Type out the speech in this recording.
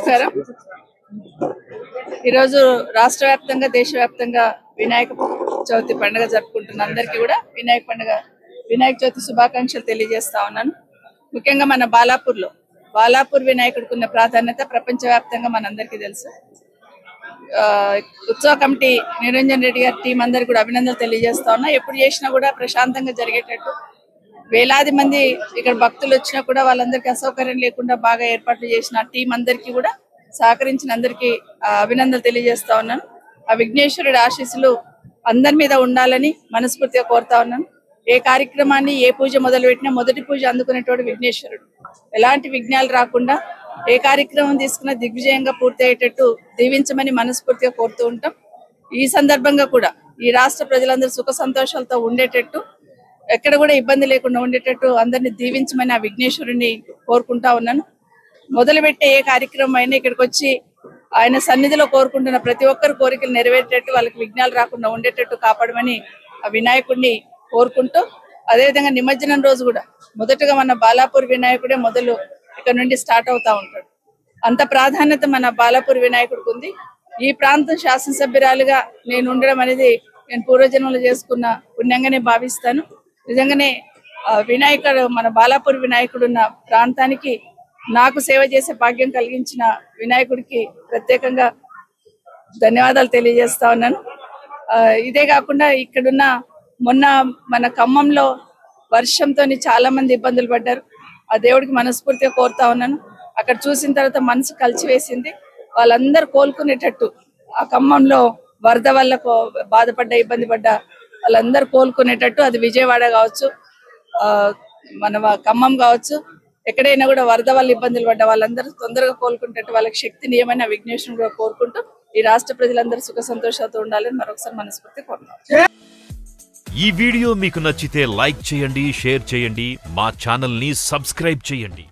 నమస్కారం. ఈరోజు రాష్ట్ర వ్యాప్తంగా దేశవ్యాప్తంగా వినాయక చవితి పండుగ జరుపుకుంటున్న అందరికీ కూడా వినాయక చవితి శుభాకాంక్షలు తెలియజేస్తా ఉన్నాను. ముఖ్యంగా మన బాలాపూర్ వినాయకుడికి ఉన్న ప్రాధాన్యత ప్రపంచవ్యాప్తంగా మనందరికీ తెలుసు. ఉత్సవ కమిటీ నిరంజన్ రెడ్డి గారి టీం అందరికి కూడా అభినందనలు తెలియజేస్తా ఉన్నా. ఎప్పుడు చేసినా కూడా ప్రశాంతంగా జరిగేటట్టు, వేలాది మంది ఇక్కడ భక్తులు వచ్చినా కూడా వాళ్ళందరికీ అసౌకర్యం లేకుండా బాగా ఏర్పాట్లు చేసిన టీం అందరికీ కూడా సహకరించిన అందరికీ అభినందనలు తెలియజేస్తా ఉన్నాను. ఆ విఘ్నేశ్వరుడి ఆశీస్సులు అందరి మీద ఉండాలని మనస్ఫూర్తిగా కోరుతా ఉన్నాను. ఏ కార్యక్రమాన్ని ఏ పూజ మొదలుపెట్టినా మొదటి పూజ అందుకునేటోడు విఘ్నేశ్వరుడు. ఎలాంటి విఘ్నాలు రాకుండా ఏ కార్యక్రమం తీసుకున్నా దిగ్విజయంగా పూర్తి అయ్యేటట్టు దీవించమని మనస్ఫూర్తిగా కోరుతూ ఉంటాం. ఈ సందర్భంగా కూడా ఈ రాష్ట్ర ప్రజలందరూ సుఖ సంతోషాలతో ఉండేటట్టు, ఎక్కడ కూడా ఇబ్బంది లేకుండా ఉండేటట్టు అందరినీ దీవించమని ఆ విఘ్నేశ్వరుని కోరుకుంటా ఉన్నాను. మొదలుపెట్టే ఏ కార్యక్రమం అయినా ఇక్కడికి వచ్చి ఆయన సన్నిధిలో కోరుకుంటున్న ప్రతి ఒక్కరి కోరికలు నెరవేరేటట్టు, వాళ్ళకి విఘ్నాలు రాకుండా ఉండేటట్టు కాపాడమని ఆ వినాయకుడిని కోరుకుంటూ, అదేవిధంగా నిమజ్జనం రోజు కూడా మొదటగా మన బాలాపూర్ వినాయకుడే మొదలు ఇక్కడ నుండి స్టార్ట్ అవుతా ఉంటాడు. అంత ప్రాధాన్యత మన బాలాపూర్ వినాయకుడికి ఉంది. ఈ ప్రాంతం శాసనసభ్యురాలుగా నేను ఉండడం అనేది నేను పూర్వజన్మలో చేసుకున్న పుణ్యంగానే భావిస్తాను. నిజంగానే మన బాలాపూర్ వినాయకుడు ఉన్న ప్రాంతానికి నాకు సేవ చేసే భాగ్యం కలిగించిన వినాయకుడికి ప్రత్యేకంగా ధన్యవాదాలు తెలియజేస్తా ఉన్నాను. ఇదే కాకుండా ఇక్కడున్న మొన్న మన ఖమ్మంలో వర్షంతో చాలా మంది ఇబ్బందులు పడ్డారు. ఆ దేవుడికి మనస్ఫూర్తిగా కోరుతా ఉన్నాను. అక్కడ చూసిన తర్వాత మనసు కలిసివేసింది. వాళ్ళందరూ కోలుకునేటట్టు, ఆ ఖమ్మంలో వరద వల్ల ఇబ్బంది పడ్డ వాళ్ళందరూ కోలుకునేటట్టు, అది విజయవాడ కావచ్చు, మన ఖమ్మం కావచ్చు, ఎక్కడైనా కూడా వరద వల్ల ఇబ్బందులు పడ్డ వాళ్ళందరూ తొందరగా కోలుకునేటట్టు వాళ్ళకి శక్తిని ఏమైనా విఘ్నేశ్వరుని కూడా కోరుకుంటూ ఈ రాష్ట్ర ప్రజలందరూ సుఖ సంతోషాలతో ఉండాలని మరొకసారి మనస్ఫూర్తి కోరుతున్నాను. ఈ వీడియో మీకు నచ్చితే లైక్ చేయండి, షేర్ చేయండి, మా ఛానల్ ని సబ్స్క్రైబ్ చేయండి.